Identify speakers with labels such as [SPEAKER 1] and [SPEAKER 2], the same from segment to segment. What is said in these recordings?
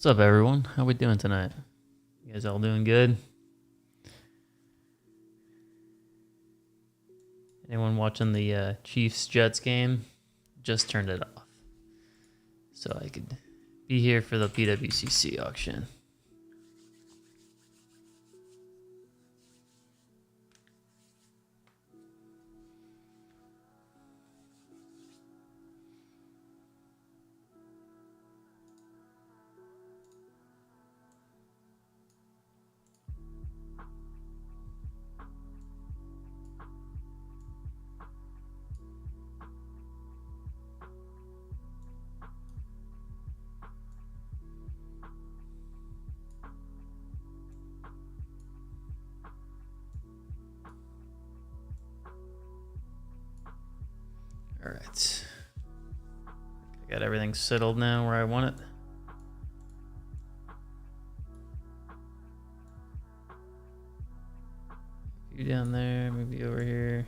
[SPEAKER 1] What's up, everyone? How we doing tonight? You guys all doing good? Anyone watching the Chiefs-Jets game? Just turned it off. So I could be here for the PWCC auction. All right. I got everything settled now where I want it. You down there, maybe over here.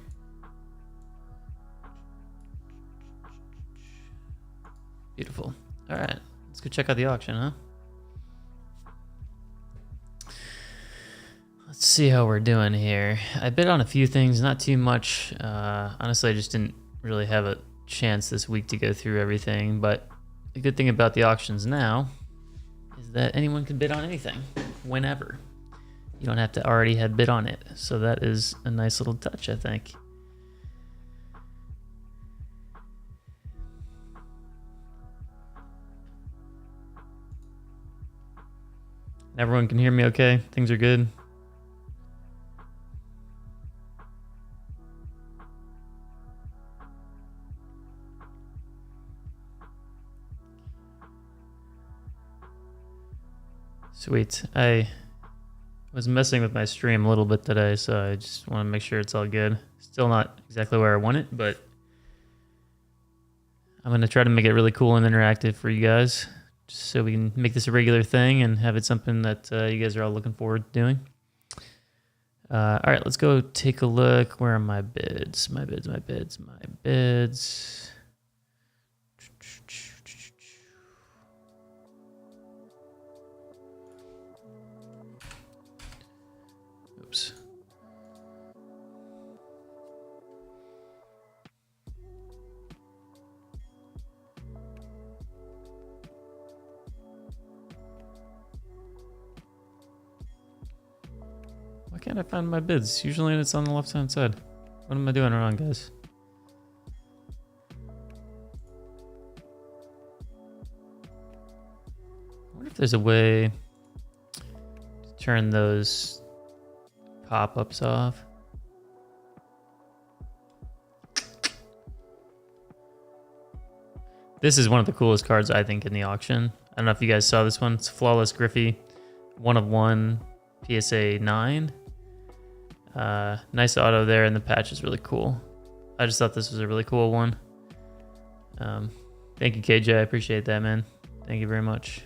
[SPEAKER 1] Beautiful. All right, let's go check out the auction, huh? Let's see how we're doing here. I bid on a few things, not too much. Honestly, I just didn't really have a chance this week to go through everything, but the good thing about the auctions now is that anyone can bid on anything, whenever. You don't have to already have bid on it, so that is a nice little touch, I think. Everyone can hear me okay? Things are good? Sweet. I was messing with my stream a little bit today, so I just want to make sure it's all good. Still not exactly where I want it, but I'm going to try to make it really cool and interactive for you guys, just so we can make this a regular thing and have it something that you guys are all looking forward to doing. All right, let's go take a look. Where are my bids? My bids. Oops. Why can't I find my bids? Usually it's on the left-hand side. What am I doing wrong, guys? I wonder if there's a way to turn those pop-ups off. This is one of the coolest cards, I think, in the auction. I don't know if you guys saw this one. It's Flawless Griffey, 1 of 1, PSA 9. Nice auto there, and the patch is really cool. I just thought this was a really cool one. Thank you, KJ. I appreciate that, man. Thank you very much.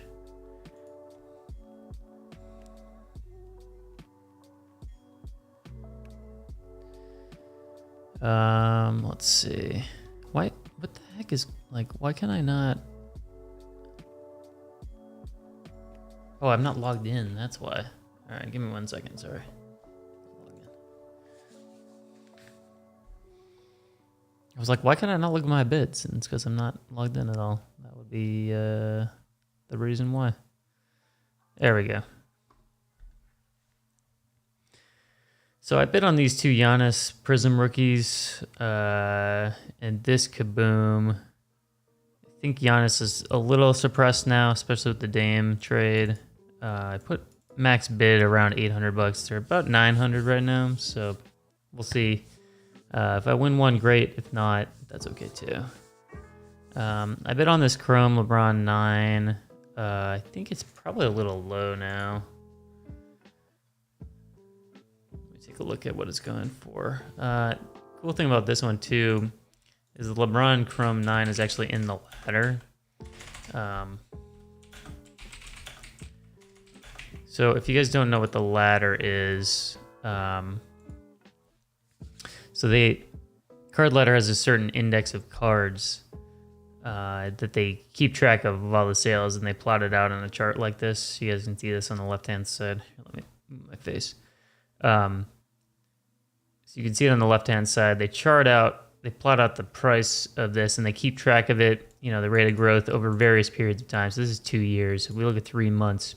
[SPEAKER 1] Let's see. What the heck is, like, why can I not? Oh, I'm not logged in. That's why. All right, give me 1 second. Sorry. I was like, why can I not look at my bids? And it's because I'm not logged in at all. That would be the reason why. There we go. So I bid on these 2 Giannis Prism rookies and this Kaboom. I think Giannis is a little suppressed now, especially with the Dame trade. I put max bid around $800. They're about 900 right now, so we'll see. If I win one, great. If not, that's okay too. I bid on this Chrome LeBron 9. I think it's probably a little low now. Take a look at what it's going for. Cool thing about this one too is the LeBron Chrome 9 is actually in the ladder. So if you guys don't know what the ladder is, so the card ladder has a certain index of cards that they keep track of all the sales and they plot it out on a chart like this. You guys can see this on the left-hand side. Here, let me move my face. So you can see it on the left-hand side. They plot out the price of this and they keep track of it, you know, the rate of growth over various periods of time. So this is 2 years. If we look at 3 months,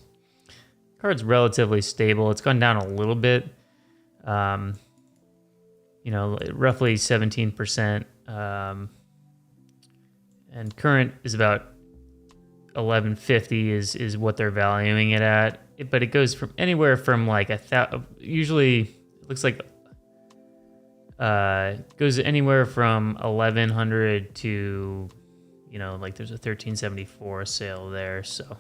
[SPEAKER 1] card's relatively stable. It's gone down a little bit, you know, roughly 17%. And current is about 1150 is what they're valuing it at. But it goes from anywhere from like usually it looks like goes anywhere from 1100 to, you know, like there's a 1374 sale there. So,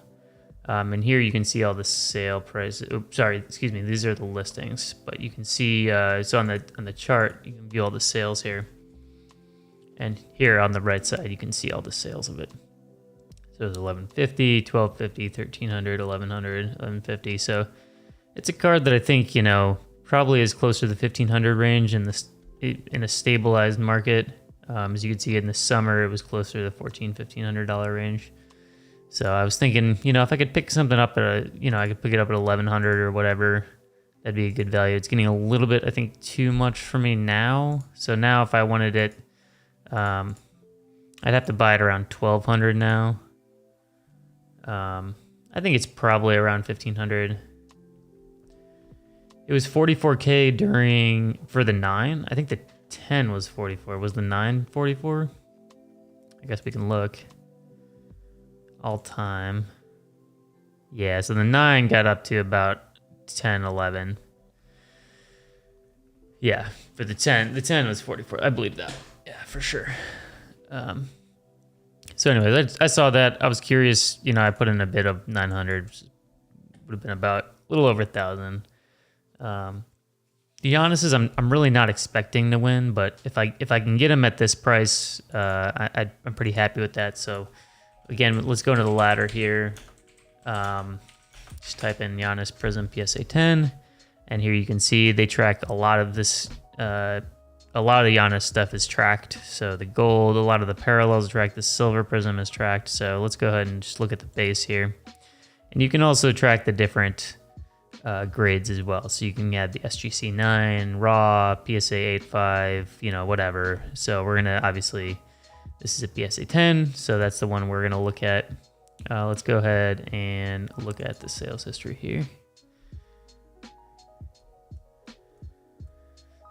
[SPEAKER 1] and here you can see all the sale prices. Oops, sorry, excuse me. These are the listings, but you can see, so on the chart, you can view all the sales here. And here on the right side, you can see all the sales of it. So it's 1150, 1250, 1300, 1100, 1150. So it's a card that I think, you know, probably is closer to the 1500 range in a stabilized market. As you can see in the summer, it was closer to the $1,400-$1,500 range. So I was thinking, you know, if I could pick something up I could pick it up at 1100 or whatever, that'd be a good value. It's getting a little bit, I think, too much for me now. So now if I wanted it, I'd have to buy it around 1200 now. I think it's probably around 1500. It was 44K for the 9. I think the 10 was 44. Was the 9 44? I guess we can look. All time. Yeah, so the 9 got up to about 10, 11. Yeah, for the 10 was 44. I believe that. Yeah, for sure. So anyway, I saw that. I was curious. You know, I put in a bid of 900. Would have been about a little over 1,000. The Giannis's, I'm really not expecting to win, but if I can get him at this price, I'm pretty happy with that. So again, let's go into the ladder here. Just type in Giannis Prism PSA 10, and here you can see they track a lot of this. A lot of the Giannis stuff is tracked. So the gold, a lot of the parallels tracked. The silver prism is tracked. So let's go ahead and just look at the base here. And you can also track the different grades as well. So you can add the SGC 9, raw, PSA 85, you know, whatever. So we're going to obviously, this is a PSA 10. So that's the one we're going to look at. Let's go ahead and look at the sales history here.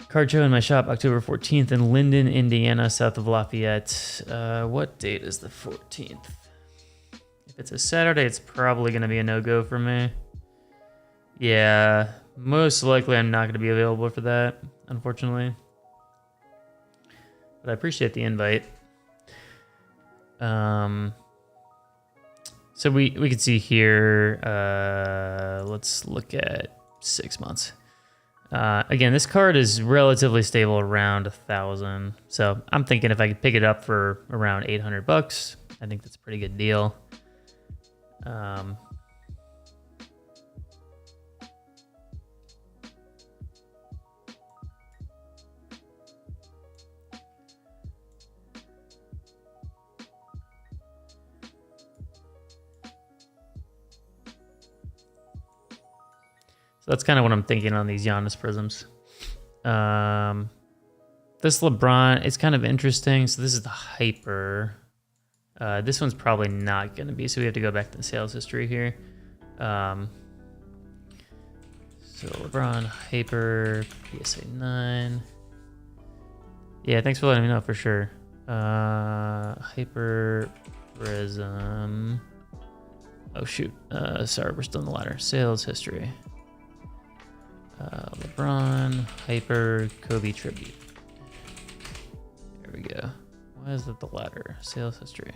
[SPEAKER 1] Card show in my shop October 14th in Linden, Indiana, south of Lafayette. What date is the 14th? If it's a Saturday, it's probably going to be a no-go for me. Yeah, most likely I'm not going to be available for that, unfortunately. But I appreciate the invite. So we can see here, let's look at 6 months. Again, this card is relatively stable around 1,000. So I'm thinking if I could pick it up for around $800, I think that's a pretty good deal. So that's kind of what I'm thinking on these Giannis prisms. This LeBron, it's kind of interesting. So this is the hyper. This one's probably not going to be, so we have to go back to the sales history here. So LeBron, hyper, PSA 9. Yeah, thanks for letting me know for sure. Hyper prism. Oh shoot, sorry, we're still in the ladder. Sales history. LeBron, hyper, Kobe tribute. There we go. Why is it the ladder? Sales history.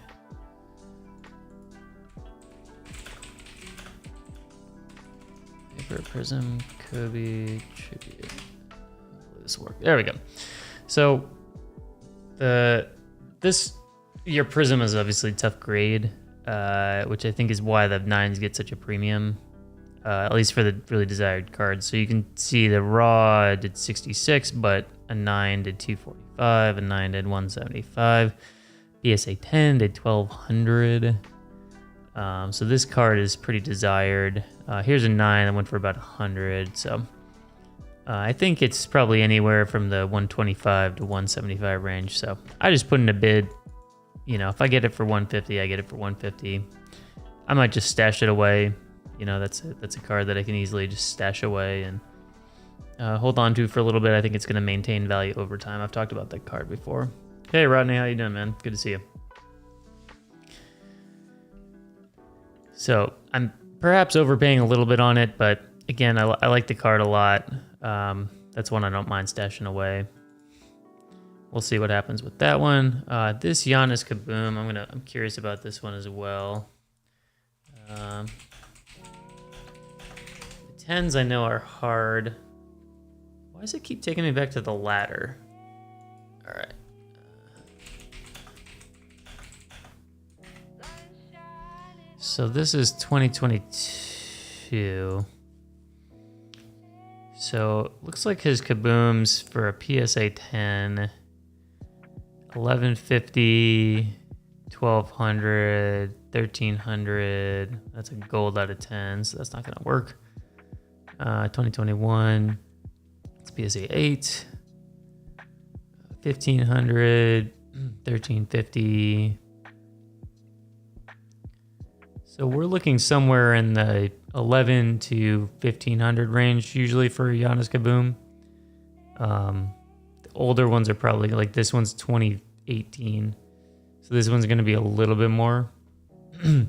[SPEAKER 1] Hyper prism, Kobe tribute. Hopefully this will work. There we go. So your prism is obviously tough grade, which I think is why the 9s get such a premium. At least for the really desired cards. So you can see the raw did 66, but a 9 did 245, a 9 did 175. PSA 10 did 1200. So this card is pretty desired. Here's a 9 that went for about 100. So I think it's probably anywhere from the 125 to 175 range. So I just put in a bid. You know, if I get it for 150, I get it for 150. I might just stash it away. You know, that's a card that I can easily just stash away and hold on to for a little bit. I think it's going to maintain value over time. I've talked about that card before. Hey, Rodney, how you doing, man? Good to see you. So I'm perhaps overpaying a little bit on it, but again, I like the card a lot. That's one I don't mind stashing away. We'll see what happens with that one. This Giannis Kaboom, I'm curious about this one as well. The 10s I know are hard. Why does it keep taking me back to the ladder? All right. So this is 2022. So looks like his Kabooms for a PSA 10, 1150, 1200, 1300. That's a gold out of 10, so that's not gonna work. 2021, it's PSA 8, 1500, 1350. So we're looking somewhere in the 11 to 1500 range usually for Giannis Kaboom. The older ones are probably like this one's 2018, so this one's going to be a little bit more. It's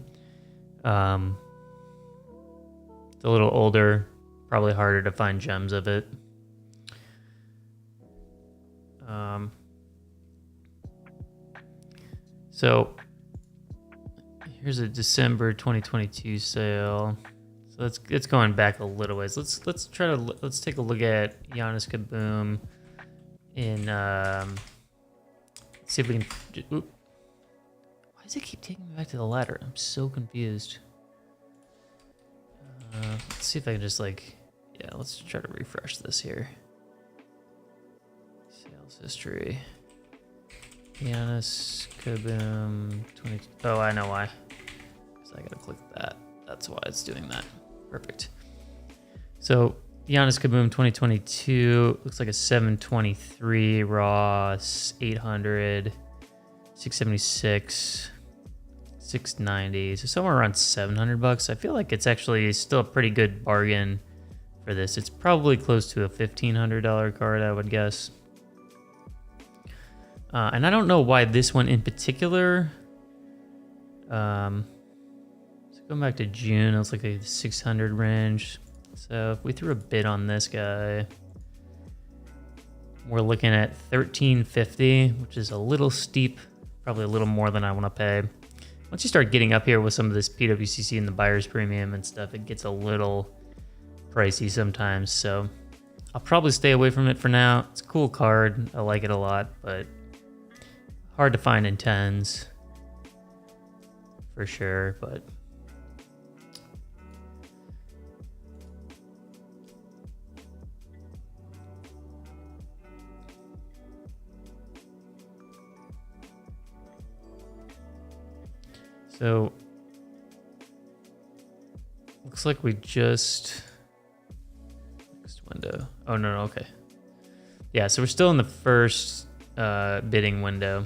[SPEAKER 1] a little older, probably harder to find gems of it. So here's a December 2022 sale. So it's going back a little ways. Let's take a look at Giannis Kaboom in let's see if we can. Oop. Why does it keep taking me back to the ladder? I'm so confused. Let's see if I can just let's try to refresh this here. Sales history. Giannis Kaboom 20. Oh, I know why. So I gotta click that. That's why it's doing that. Perfect. So Giannis Kaboom 2022 looks like a 723 raw, 800, 676, 690. So somewhere around $700. I feel like it's actually still a pretty good bargain for this. It's probably close to a $1,500 card, I would guess. And I don't know why this one in particular. So going back to June, it was like a 600 range. So if we threw a bid on this guy, we're looking at 1350, which is a little steep, probably a little more than I want to pay. Once you start getting up here with some of this PWCC and the buyer's premium and stuff, it gets a little pricey sometimes. So I'll probably stay away from it for now. It's a cool card. I like it a lot, but hard to find in 10s for sure, but so looks like we just next window. Oh no, okay. Yeah, so we're still in the first bidding window.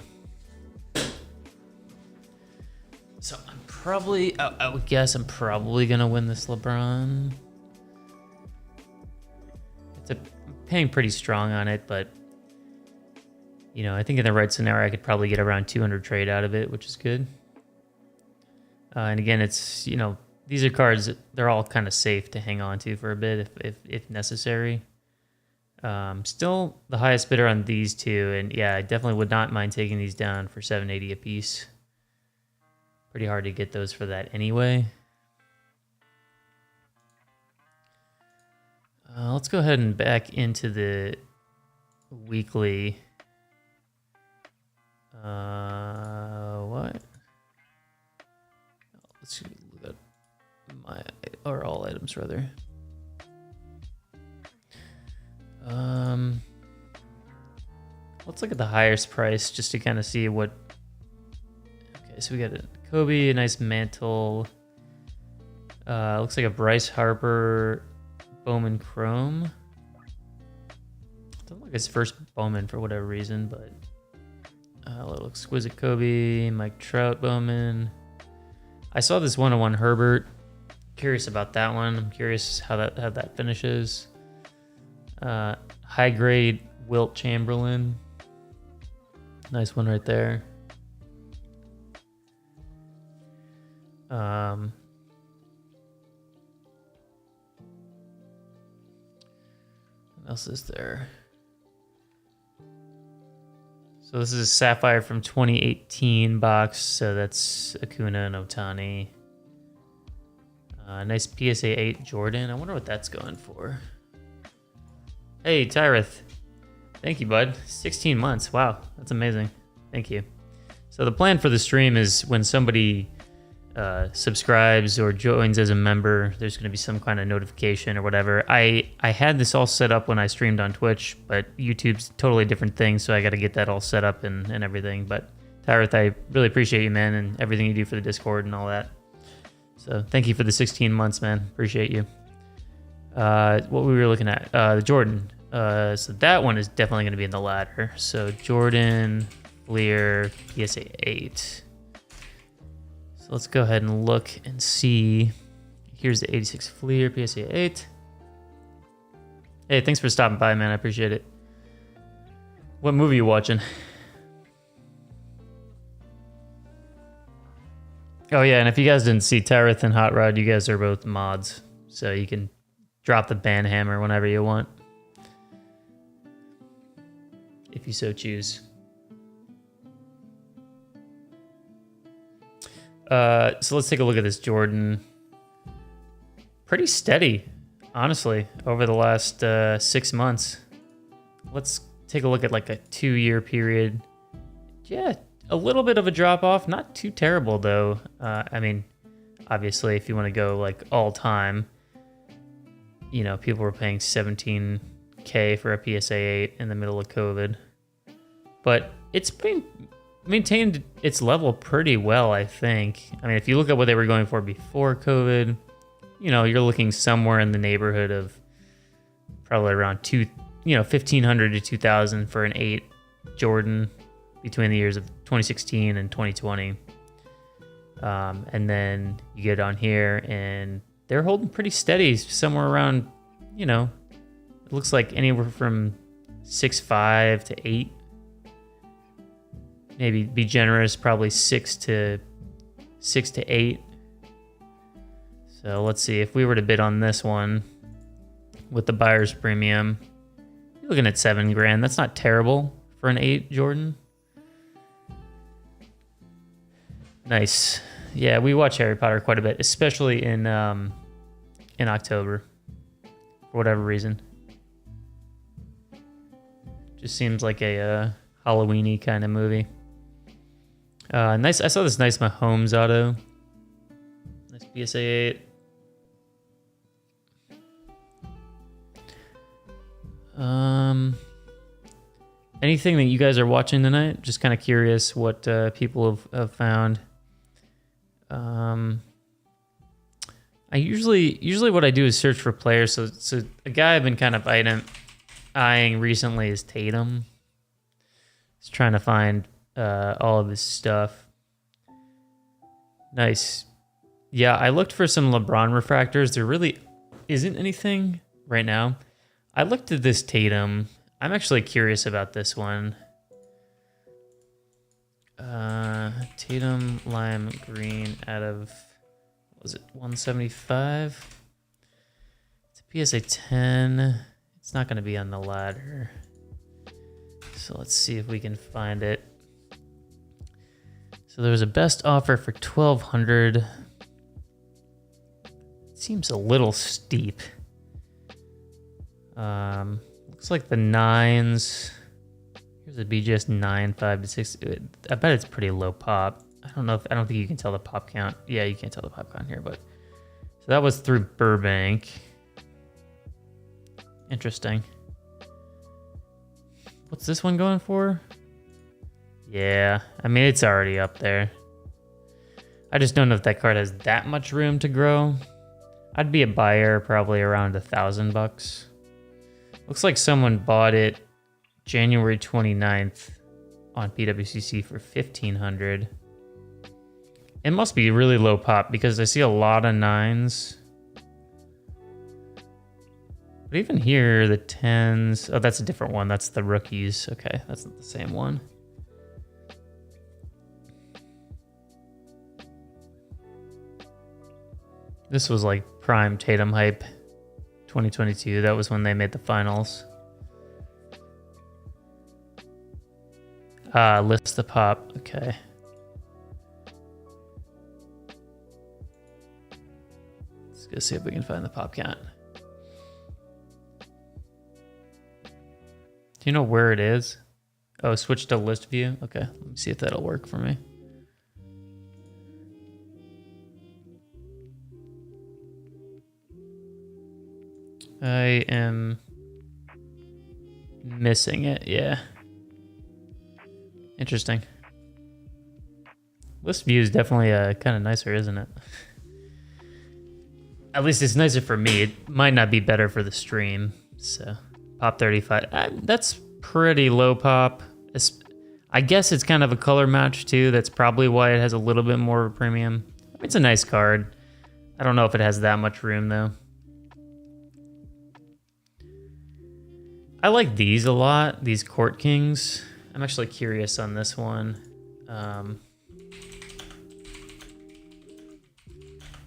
[SPEAKER 1] So I'm probably, I would guess I'm probably gonna win this LeBron. I'm paying pretty strong on it, but you know, I think in the right scenario, I could probably get around 200 trade out of it, which is good. And again, it's, you know, these are cards that they're all kind of safe to hang on to for a bit if necessary. Still the highest bidder on these two, and yeah, I definitely would not mind taking these down for 780 a piece. Pretty hard to get those for that anyway. Let's go ahead and back into the weekly. What? Let's look at all items rather. Let's look at the highest price just to kind of see what so we got a Kobe, a nice mantle. Looks like a Bryce Harper Bowman Chrome. Doesn't look like his first Bowman for whatever reason, but a little exquisite Kobe, Mike Trout Bowman. I saw this 101 Herbert. Curious about that one. I'm curious how that finishes. High grade Wilt Chamberlain. Nice one right there. What else is there? So this is a Sapphire from 2018 box. So that's Acuna and Ohtani. Nice PSA 8 Jordan. I wonder what that's going for. Hey, Tyreth. Thank you, bud. 16 months. Wow, that's amazing. Thank you. So the plan for the stream is when somebody subscribes or joins as a member, there's going to be some kind of notification or whatever. I had this all set up when I streamed on Twitch, but YouTube's a totally different thing, so I got to get that all set up and everything. But Tyreth, I really appreciate you, man, and everything you do for the Discord and all that. So thank you for the 16 months, man. Appreciate you. What we were looking at, the Jordan. So that one is definitely going to be in the ladder. So Jordan, Fleer, PSA 8. So let's go ahead and look and see. Here's the 86 Fleer, PSA 8. Hey, thanks for stopping by, man. I appreciate it. What movie are you watching? Oh, yeah, and if you guys didn't see Tyreth and Hot Rod, you guys are both mods. So you can drop the ban hammer whenever you want, if you so choose. So let's take a look at this Jordan. Pretty steady, honestly, over the last 6 months. Let's take a look at like a 2-year period. Yeah, a little bit of a drop off, not too terrible though. I mean, obviously, if you want to go like all time, you know, people were paying $17K for a PSA 8 in the middle of COVID. But it's been maintained its level pretty well, I think. I mean, if you look at what they were going for before COVID, you know, you're looking somewhere in the neighborhood of probably around $1,500 to $2,000 for an 8 Jordan between the years of 2016 and 2020. And then you get on here and they're holding pretty steady, somewhere around, you know, it looks like anywhere from 6.5 to 8. Maybe be generous, probably 6 to 8. So let's see if we were to bid on this one with the buyer's premium. You're looking at $7,000. That's not terrible for an 8 Jordan. Nice. Yeah, we watch Harry Potter quite a bit, especially in October, for whatever reason. Just seems like a Halloween-y kind of movie. Nice. I saw this nice Mahomes auto. Nice PSA 8. Anything that you guys are watching tonight? Just kind of curious what people have found. I usually what I do is search for players. So a guy I've been kind of eyeing recently is Tatum. Just trying to find all of his stuff. Nice. Yeah, I looked for some LeBron refractors. There really isn't anything right now. I looked at this Tatum. I'm actually curious about this one. Tatum lime green out of, what was it, 175? It's a PSA 10. It's not going to be on the ladder. So let's see if we can find it. So there was a best offer for $1,200. It seems a little steep. Looks like the 9s. Here's a BGS 9, 5 to 6. I bet it's pretty low pop. I don't think you can tell the pop count. Yeah, you can't tell the pop count here, but so that was through Burbank. Interesting. What's this one going for? Yeah, I mean, it's already up there. I just don't know if that card has that much room to grow. I'd be a buyer probably around $1,000. Looks like someone bought it January 29th on PWCC for $1,500. It must be really low pop because I see a lot of 9s. But even here, the 10s... Oh, that's a different one. That's the rookies. Okay, that's not the same one. This was like prime Tatum hype 2022. That was when they made the finals. List the pop. Okay. Let's go see if we can find the pop count. Do you know where it is? Oh, switch to list view. Okay, let me see if that'll work for me. I am missing it, yeah. Interesting. List view is definitely kind of nicer, isn't it? At least it's nicer for me. It might not be better for the stream. So, pop 35. That's pretty low pop. I guess it's kind of a color match too. That's probably why it has a little bit more of a premium. It's a nice card. I don't know if it has that much room though. I like these a lot, these Court Kings. I'm actually curious on this one.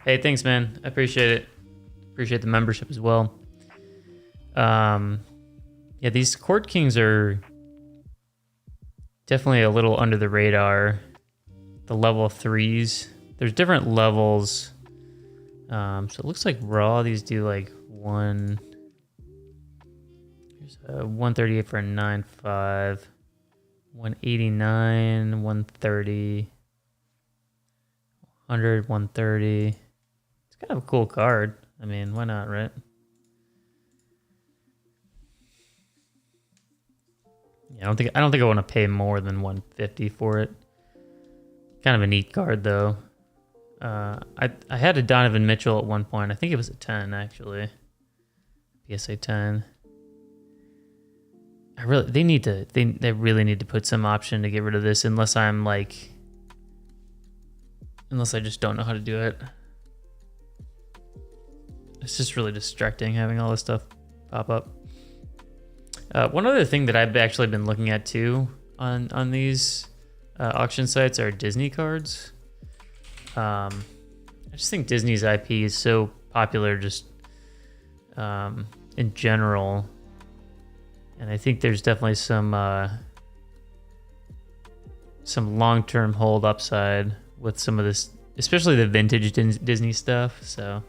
[SPEAKER 1] Hey, thanks, man. I appreciate it. Appreciate the membership as well. Yeah, these Court Kings are definitely a little under the radar. The level 3s. There's different levels. So it looks like raw, these do like 138 for a 9.5, 189, 130, 100, 130. It's kind of a cool card. I mean, why not, right? Yeah, I don't think I want to pay more than 150 for it. Kind of a neat card though. I had a Donovan Mitchell at one point. I think it was a 10 actually. PSA 10. They really need to put some option to get rid of this unless I just don't know how to do it. It's just really distracting having all this stuff pop up. One other thing that I've actually been looking at too on these auction sites are Disney cards. I just think Disney's IP is so popular just in general. And I think there's definitely some long-term hold upside with some of this, especially the vintage Disney stuff. So,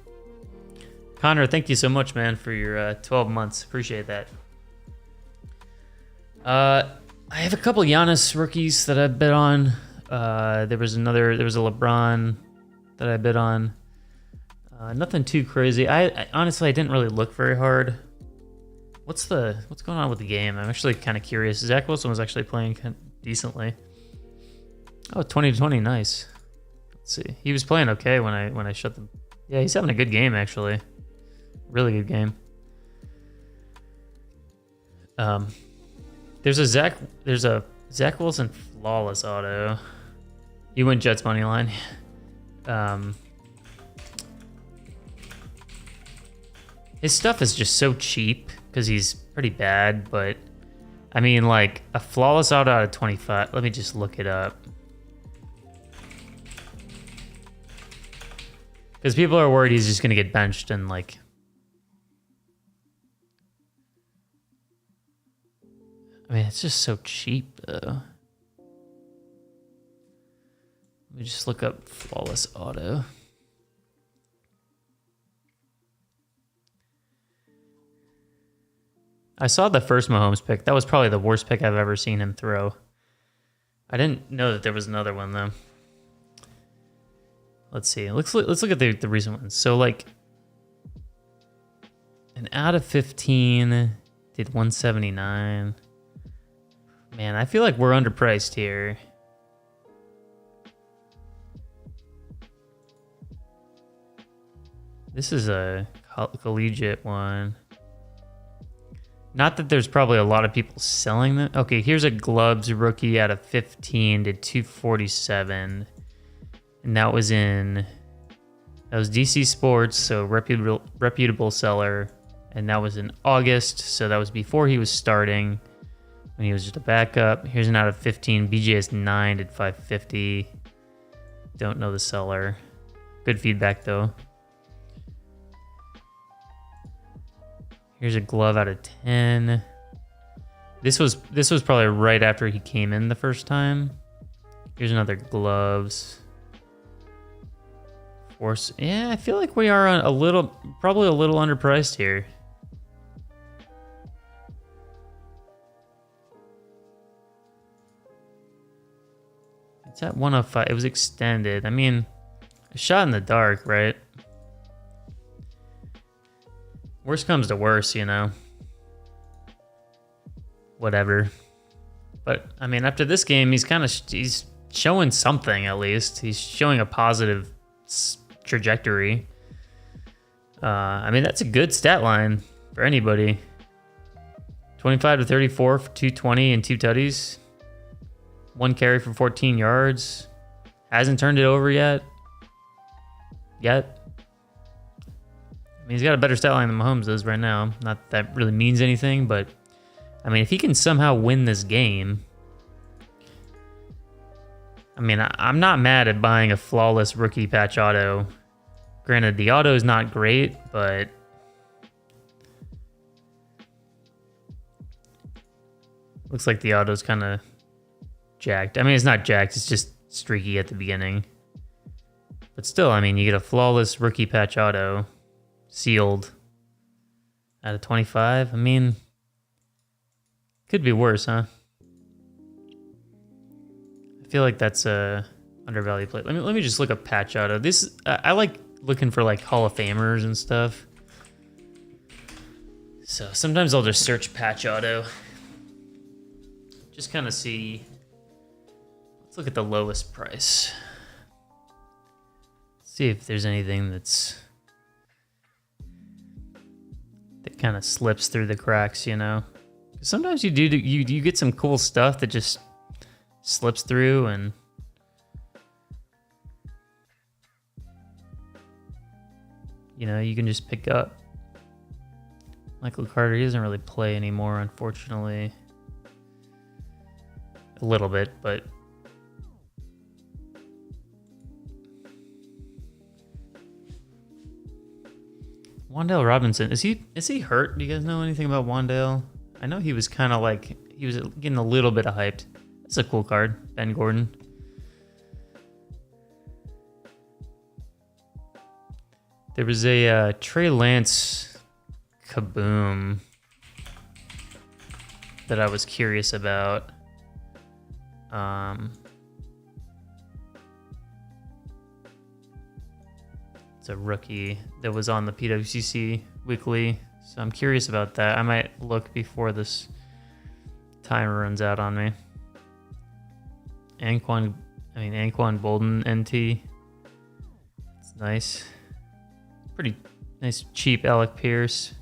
[SPEAKER 1] Connor, thank you so much, man, for your 12 months. Appreciate that. I have a couple Giannis rookies that I bet on. There was a LeBron that I bet on. Nothing too crazy. I honestly didn't really look very hard. What's going on with the game? I'm actually kind of curious. Zach Wilson was actually playing decently. Oh, 20-20, nice. Let's see. He was playing okay when I shut the. Yeah, he's having a good game actually. Really good game. There's a Zach Wilson flawless auto. You went Jets money line. His stuff is just so cheap because he's pretty bad, but I mean, like a flawless auto out of 25. Let me just look it up. Because people are worried he's just going to get benched and like. I mean, it's just so cheap though. Let me just look up flawless auto. I saw the first Mahomes pick. That was probably the worst pick I've ever seen him throw. I didn't know that there was another one though. Let's see. Let's look at the recent ones. So like an out of 15 did 179. Man, I feel like we're underpriced here. This is a collegiate one. Not that there's probably a lot of people selling them. Okay, here's a Gloves rookie out of 15 to 247. And that was DC Sports, so reputable seller. And that was in August, so that was before he was starting, when he was just a backup. Here's an out of 15, BGS 9 at 550. Don't know the seller. Good feedback though. Here's a glove out of 10. This was probably right after he came in the first time. Here's another gloves. Force. Yeah, I feel like we are on probably a little underpriced here. It's at 105. It was extended. I mean, a shot in the dark, right? Worst comes to worst, you know. Whatever. But I mean, after this game, he's showing something at least. He's showing a positive trajectory. I mean, that's a good stat line for anybody. 25 to 34 for 220 and 2 tutties. 1 carry for 14 yards. Hasn't turned it over yet. I mean, he's got a better stat line than Mahomes does right now. Not that really means anything, but I mean, if he can somehow win this game, I mean, I'm not mad at buying a flawless rookie patch auto. Granted, the auto is not great, but looks like the auto's kind of jacked. I mean, it's not jacked, it's just streaky at the beginning. But still, I mean, you get a flawless rookie patch auto, sealed, out of 25. I mean, could be worse, huh? I feel like that's a undervalued play. Let me just look up patch auto. This I like looking for like Hall of Famers and stuff. So sometimes I'll just search patch auto. Just kind of see. Let's look at the lowest price. See if there's anything that kind of slips through the cracks, you know. Sometimes you get some cool stuff that just slips through, and you know, you can just pick up. Michael Carter, he doesn't really play anymore, unfortunately. A little bit, but Wan'Dale Robinson, is he hurt? Do you guys know anything about Wan'Dale? I know he was kind of like, he was getting a little bit of hyped. That's a cool card, Ben Gordon. There was a Trey Lance Kaboom that I was curious about. It's a rookie that was on the PWCC weekly, so I'm curious about that. I might look before this timer runs out on me. Anquan Bolden NT. It's nice. Pretty nice, cheap Alec Pierce.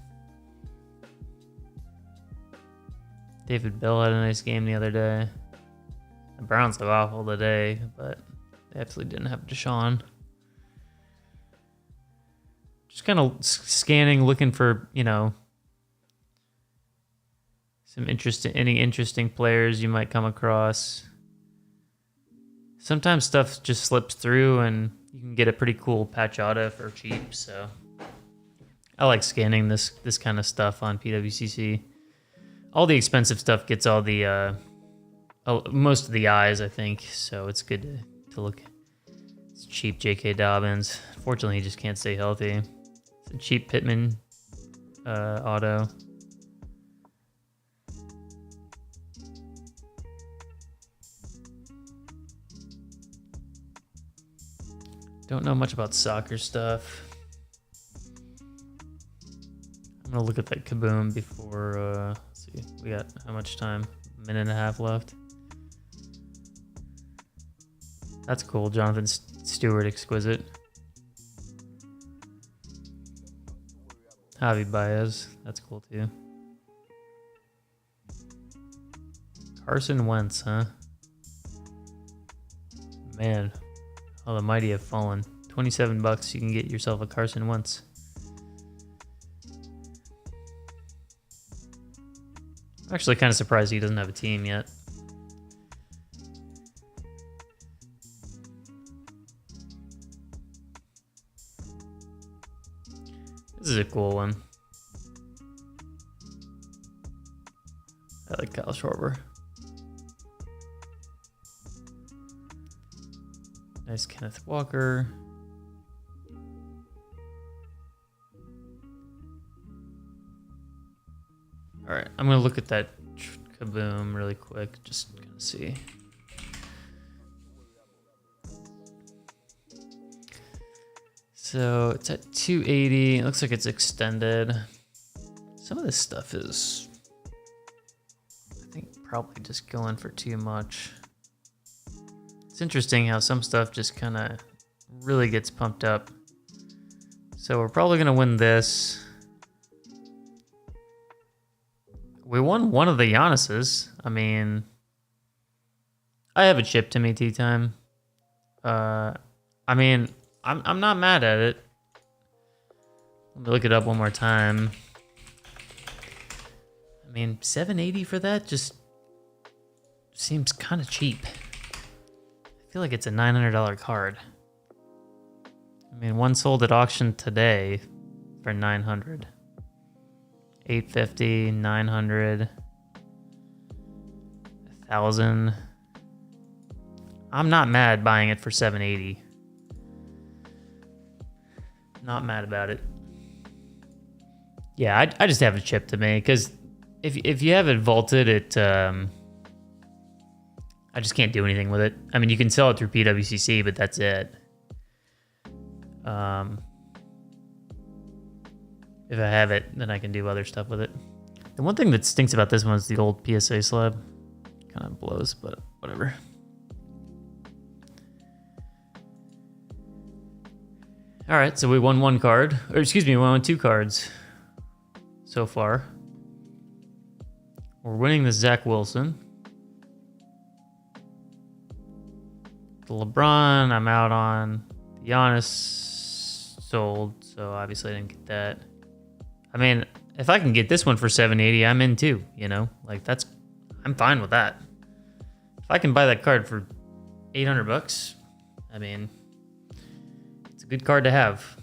[SPEAKER 1] David Bell had a nice game the other day. The Browns look awful today, but they absolutely didn't have Deshaun. Just kind of scanning, looking for, you know, any interesting players you might come across. Sometimes stuff just slips through and you can get a pretty cool patch auto for cheap, so I like scanning this kind of stuff on PWCC. All the expensive stuff gets all the most of the eyes, I think, so it's good to look. It's cheap J.K. Dobbins. Fortunately, he just can't stay healthy. It's a cheap Pittman auto. Don't know much about soccer stuff. I'm gonna look at that Kaboom before, let's see, we got how much time? A minute and a half left. That's cool, Jonathan Stewart, exquisite. Javi Baez. That's cool too. Carson Wentz, huh? Man, oh, the mighty have fallen. $27, you can get yourself a Carson Wentz. I'm actually kind of surprised he doesn't have a team yet. This is a cool one. I like Kyle Schwarber. Nice Kenneth Walker. All right, I'm gonna look at that Kaboom really quick, just gonna see. So it's at 280. It looks like it's extended. Some of this stuff is, I think, probably just going for too much. It's interesting how some stuff just kind of really gets pumped up. So we're probably gonna win this. We won one of the Giannis's. I mean, I have a chip to me tea time. I mean, I'm not mad at it. Let me look it up one more time. I mean, $780 for that just seems kind of cheap. I feel like it's a $900 card. I mean, one sold at auction today for $900. $850, $900, $1,000. I'm not mad buying it for $780. Not mad about it. Yeah, I just have a chip to me because if you have it vaulted, I just can't do anything with it. I mean, you can sell it through PWCC, but that's it. If I have it, then I can do other stuff with it. The one thing that stinks about this one is the old PSA slab. Kind of blows, but whatever. All right, so we won one card. Or excuse me, we won two cards so far. We're winning the Zach Wilson. The LeBron, I'm out on. The Giannis sold, so obviously I didn't get that. I mean, if I can get this one for $780, I'm in too, you know? Like, I'm fine with that. If I can buy that card for $800, I mean, it's a good card to have.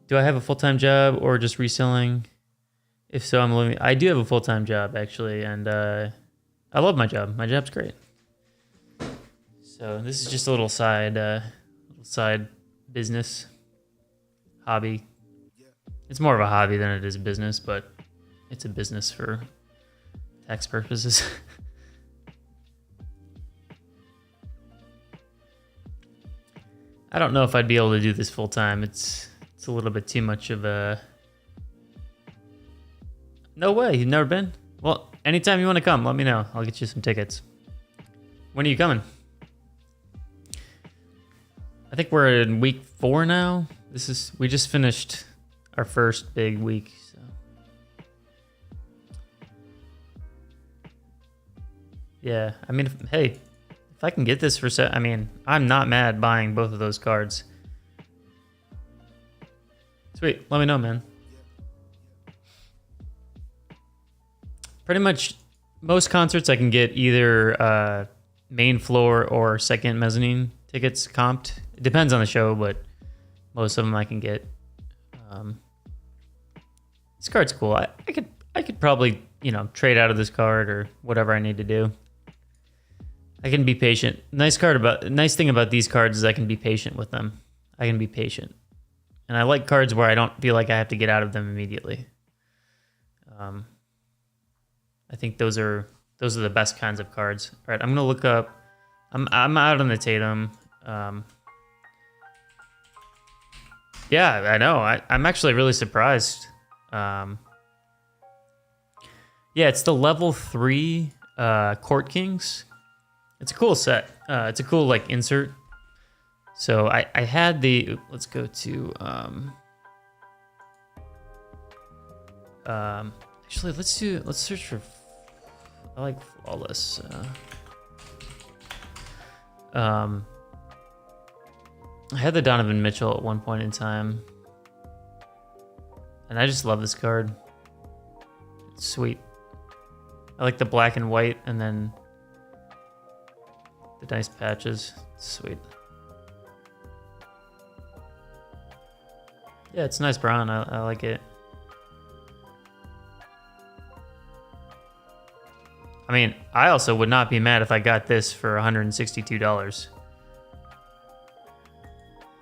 [SPEAKER 1] Do I have a full-time job or just reselling? If so, I'm living. I do have a full-time job, actually, and I love my job. My job's great. So this is just a little side business, hobby. It's more of a hobby than it is a business, but it's a business for tax purposes. I don't know if I'd be able to do this full time. It's a little bit too much of a... No way, you've never been? Well, anytime you want to come, let me know. I'll get you some tickets. When are you coming? I think we're in week 4 now. We just finished our first big week. So. Yeah, I mean, hey, if I can get this for I mean, I'm not mad buying both of those cards. Sweet, let me know, man. Pretty much most concerts I can get either main floor or second mezzanine tickets comped. It depends on the show, but most of them I can get. This card's cool. I could probably, trade out of this card or whatever I need to do. I can be patient. Nice thing about these cards is I can be patient with them. I can be patient. And I like cards where I don't feel like I have to get out of them immediately. I think those are the best kinds of cards. All right, I'm gonna look up. I'm out on the Tatum. Yeah, I know. I'm actually really surprised. Yeah, it's the level 3 Court Kings. It's a cool set. It's a cool insert. So I had the. Let's go to. Actually, let's search for. I like flawless. I had the Donovan Mitchell at one point in time, and I just love this card. It's sweet. I like the black and white, and then the nice patches. It's sweet. Yeah, it's nice brown. I like it. I mean, I also would not be mad if I got this for $162.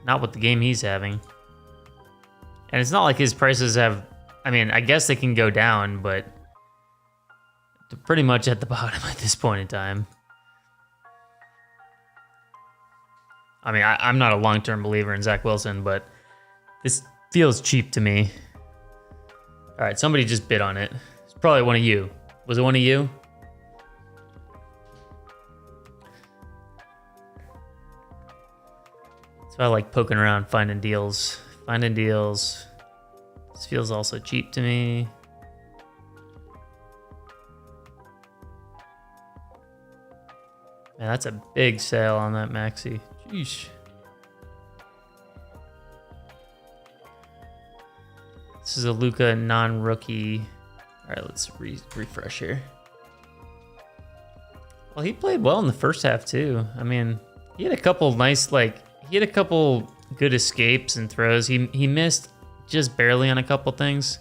[SPEAKER 1] Not with the game he's having. And it's not like his prices have... I mean, I guess they can go down, but... they're pretty much at the bottom at this point in time. I mean, I'm not a long-term believer in Zach Wilson, but... this feels cheap to me. Alright, somebody just bid on it. It's probably one of you. Was it one of you? So I like poking around, finding deals. Finding deals. This feels also cheap to me. Man, that's a big sale on that maxi. Sheesh. This is a Luka non-rookie. All right, let's refresh here. Well, he played well in the first half too. I mean, he had a couple nice, he had a couple good escapes and throws. He missed just barely on a couple things.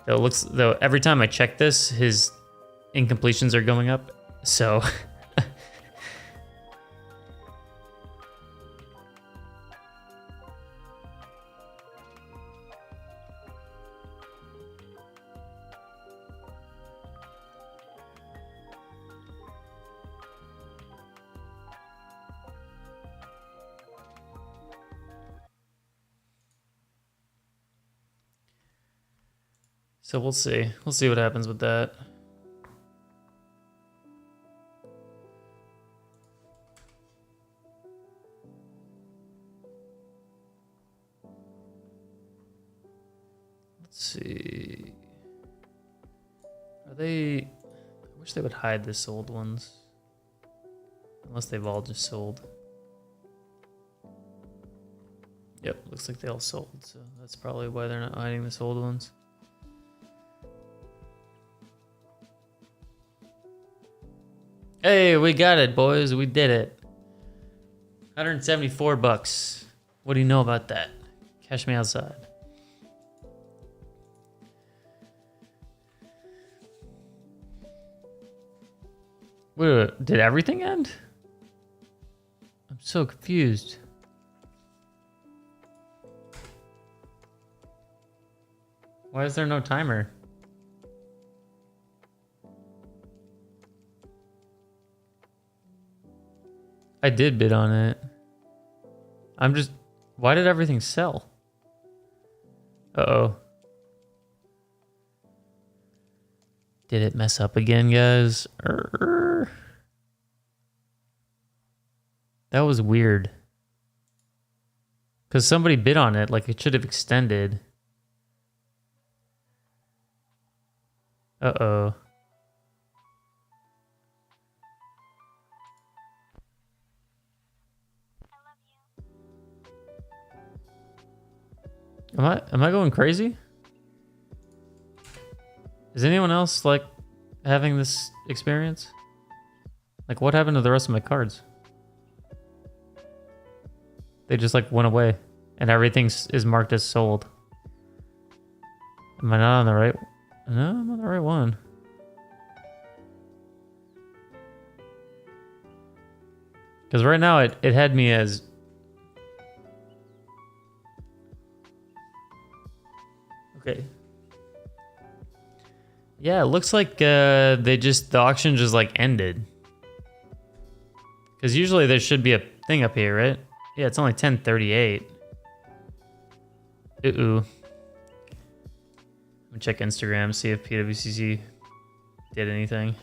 [SPEAKER 1] Though every time I check this, his incompletions are going up. So So we'll see. We'll see what happens with that. Let's see. Are they... I wish they would hide the sold ones. Unless they've all just sold. Yep, looks like they all sold. So that's probably why they're not hiding the sold ones. Hey, we got it, boys. We did it. 174 bucks. What do you know about that? Cash me outside. Wait, did everything end? I'm so confused. Why is there no timer? I did bid on it. I'm just... why did everything sell? Uh-oh. Did it mess up again, guys? That was weird. Because somebody bid on it, like it should have extended. Uh-oh. Am I going crazy? Is anyone else like having this experience? Like what happened to the rest of my cards? They just like went away and everything is marked as sold. Am I not on the right? No, I'm on the right one. Because right now it had me as... okay. Yeah, it looks like the auction just like ended. Because usually there should be a thing up here, right? Yeah, it's only 10:38. Ooh. Let me check Instagram, see if PWCC did anything.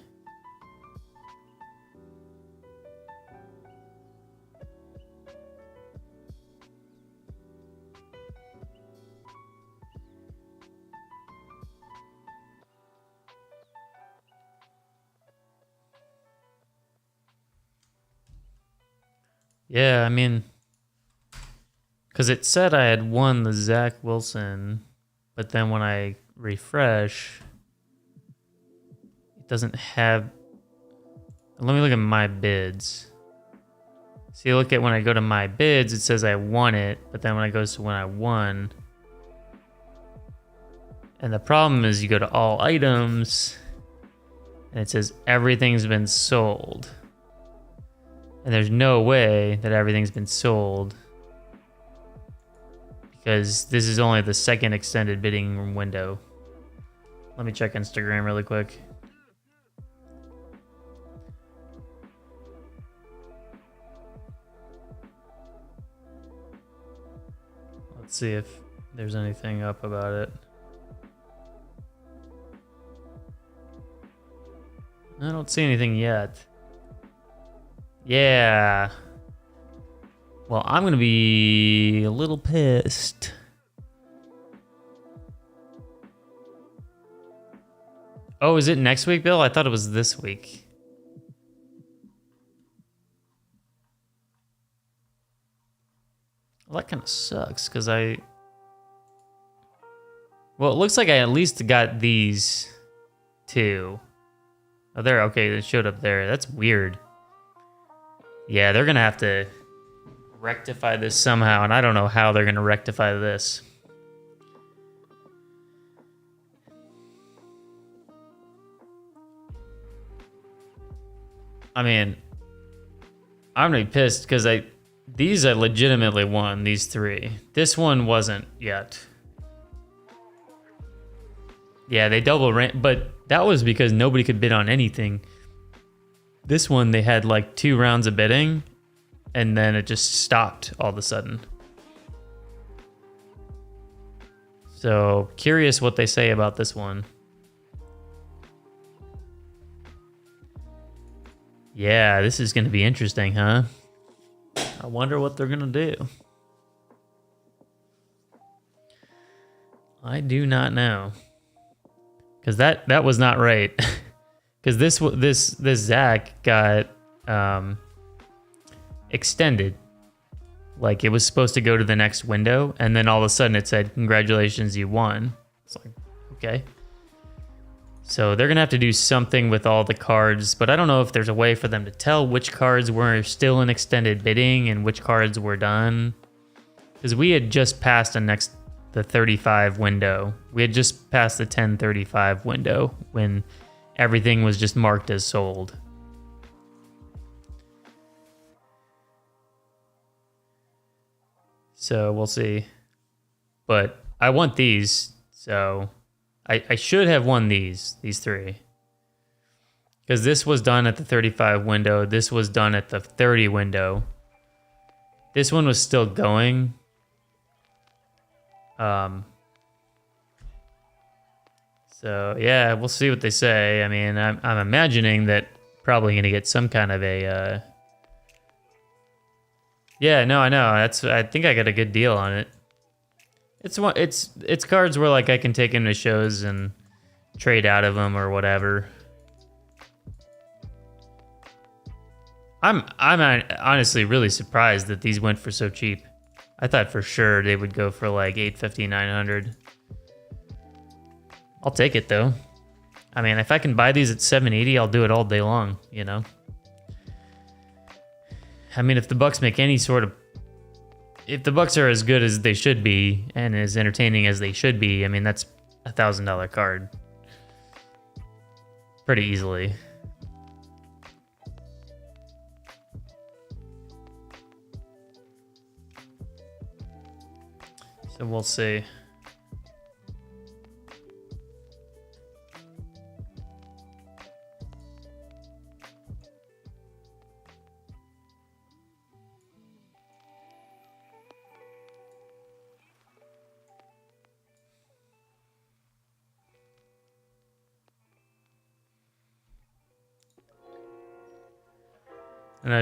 [SPEAKER 1] Yeah, I mean, because it said I had won the Zach Wilson, but then when I refresh, it doesn't have. Let me look at my bids. See, look at when I go to my bids, it says I won it, but then when I go to when I won, and the problem is you go to all items, and it says everything's been sold. And there's no way that everything's been sold because this is only the second extended bidding window. Let me check Instagram really quick. Let's see if there's anything up about it. I don't see anything yet. Yeah. Well, I'm going to be a little pissed. Oh, is it next week, Bill? I thought it was this week. Well, that kind of sucks because well, it looks like I at least got these two. Oh, there. Okay, it showed up there. That's weird. Yeah, they're going to have to rectify this somehow, and I don't know how they're going to rectify this. I mean, I'm going to be pissed because these I legitimately won, these three. This one wasn't yet. Yeah, they double ran, but that was because nobody could bid on anything. This one, they had like 2 rounds of bidding, and then it just stopped all of a sudden. So, curious what they say about this one. Yeah, this is going to be interesting, huh? I wonder what they're going to do. I do not know. Because that was not right. Because this Zach got extended. Like, it was supposed to go to the next window, and then all of a sudden it said, "Congratulations, you won." It's like, okay. So they're going to have to do something with all the cards, but I don't know if there's a way for them to tell which cards were still in extended bidding and which cards were done. Because we had just passed the 35 window. We had just passed the 10:35 window when everything was just marked as sold. So we'll see. But I want these, so I should have won these 3. Because this was done at the 35 window. This was done at the 30 window. This one was still going. So yeah, we'll see what they say. I mean, I'm imagining that probably going to get some kind of a. Yeah, no, I know. I think I got a good deal on it. It's cards where like I can take them to shows and trade out of them or whatever. I'm honestly really surprised that these went for so cheap. I thought for sure they would go for like $850, $900. I'll take it though. I mean, if I can buy these at $780, I'll do it all day long, you know? I mean, if the Bucks make any sort of... If the Bucks are as good as they should be and as entertaining as they should be, I mean, that's a $1,000 card. Pretty easily. So we'll see.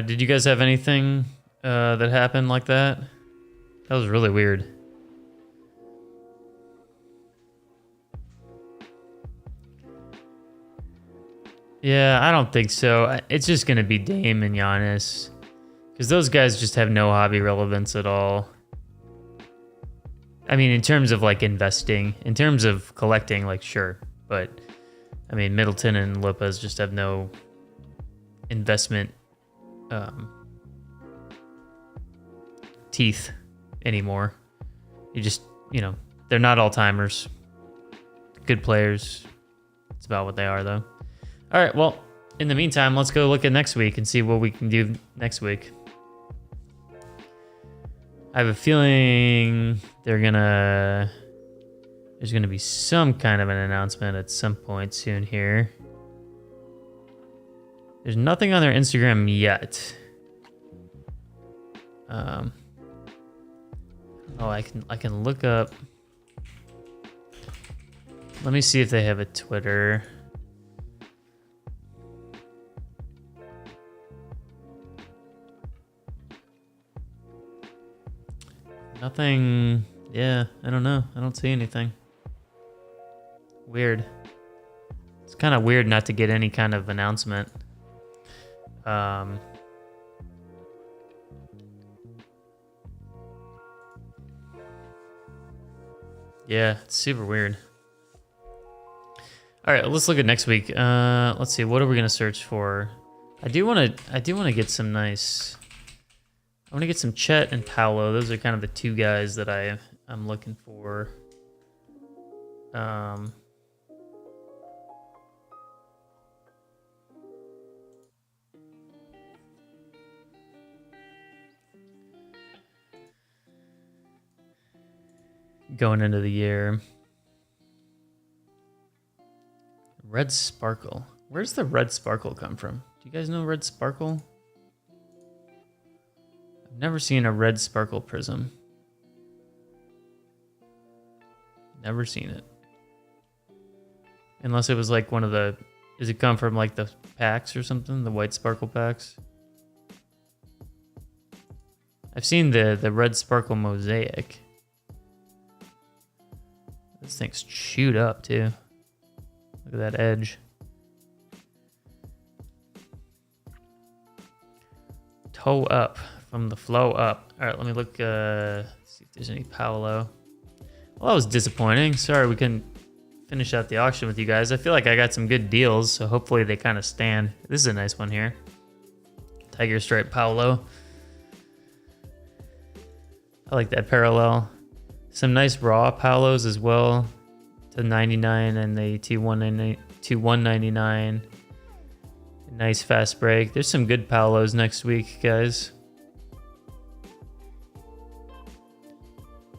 [SPEAKER 1] Did you guys have anything that happened like that? That was really weird. Yeah, I don't think so. It's just going to be Dame and Giannis. Because those guys just have no hobby relevance at all. I mean, in terms of like investing, in terms of collecting, like sure. But I mean, Middleton and Lopez just have no investment teeth anymore. You just, you know, they're not all timers. Good players. It's about what they are, though. All right, well, in the meantime, let's go look at next week and see what we can do next week. I have a feeling there's gonna be some kind of an announcement at some point soon here. There's nothing on their Instagram yet. Oh, I can look up. Let me see if they have a Twitter. Nothing. Yeah, I don't know. I don't see anything. Weird. It's kind of weird not to get any kind of announcement. Yeah, it's super weird. All right, let's look at next week. Let's see. What are we gonna search for? I do want to get some nice. I want to get some Chet and Paolo. Those are kind of the two guys that I'm looking for. Going into the year. Red Sparkle. Where's the Red Sparkle come from? Do you guys know Red Sparkle? I've never seen a Red Sparkle prism. Never seen it. Unless it was like one of the... Does it come from like the packs or something? The White Sparkle packs? I've seen the Red Sparkle Mosaic. This thing's chewed up too. Look at that edge. Toe up from the flow up. All right, let me look, see if there's any Paolo. Well, that was disappointing. Sorry we couldn't finish out the auction with you guys. I feel like I got some good deals, so hopefully they kind of stand. This is a nice one here. Tiger Stripe Paolo. I like that parallel. Some nice raw Paolos as well. To 99 and the to 199. Nice fast break. There's some good Paolos next week, guys.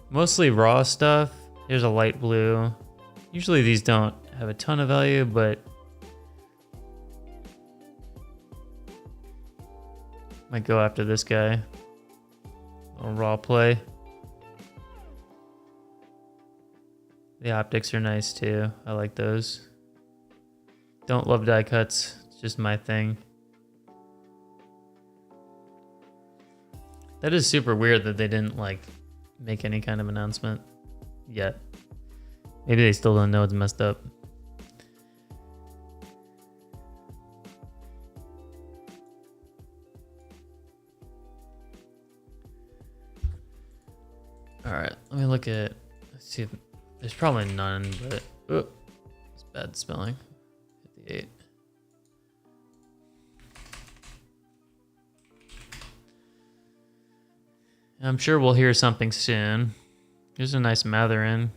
[SPEAKER 1] Mostly raw stuff. Here's a light blue. Usually these don't have a ton of value, but might go after this guy. A raw play. The optics are nice too. I like those. Don't love die cuts. It's just my thing. That is super weird that they didn't like make any kind of announcement yet. Maybe they still don't know it's messed up. All right, let me look at, let's see if there's probably none, but oh, it's bad spelling. 58. I'm sure we'll hear something soon. Here's a nice Matherin.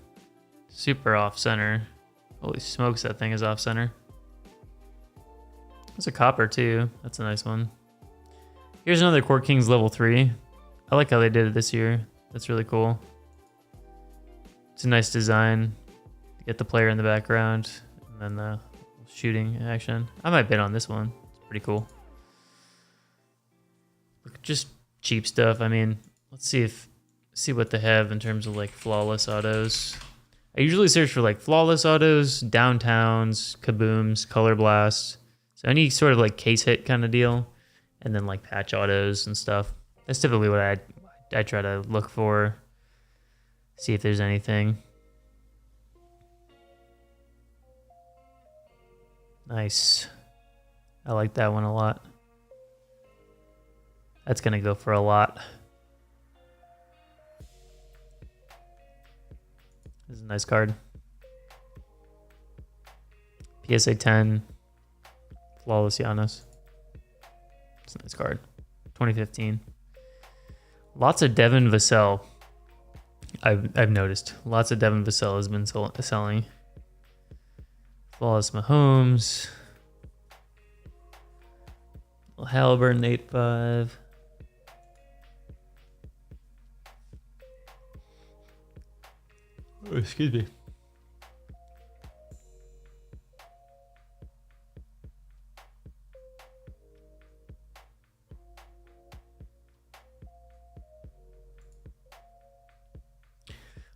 [SPEAKER 1] Super off center. Holy smokes, that thing is off center. There's a copper too. That's a nice one. Here's another Court Kings level 3. I like how they did it this year. That's really cool. It's a nice design. Get the player in the background and then the shooting action. I might bid on this one. It's pretty cool. Just cheap stuff. I mean, let's see what they have in terms of like flawless autos. I usually search for like flawless autos, downtowns, kabooms, color blasts. So any sort of like case hit kind of deal, and then like patch autos and stuff. That's typically what I try to look for. See if there's anything. Nice. I like that one a lot. That's going to go for a lot. This is a nice card. PSA 10. Flawless Giannis. It's a nice card. 2015. Lots of Devin Vassell. I've noticed. Lots of Devin Vassell has been selling. Flawless Mahomes. Halliburton 8.5. Oh, excuse me.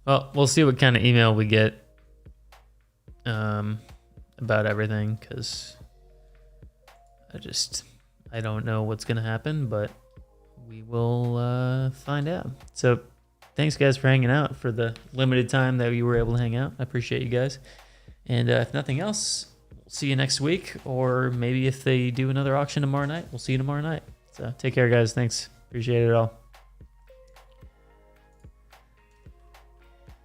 [SPEAKER 1] Well, we'll see what kind of email we get about everything, because I don't know what's going to happen, but we will find out. So thanks, guys, for hanging out for the limited time that you were able to hang out. I appreciate you guys. And if nothing else, we'll see you next week, or maybe if they do another auction tomorrow night, we'll see you tomorrow night. So take care, guys. Thanks. Appreciate it all.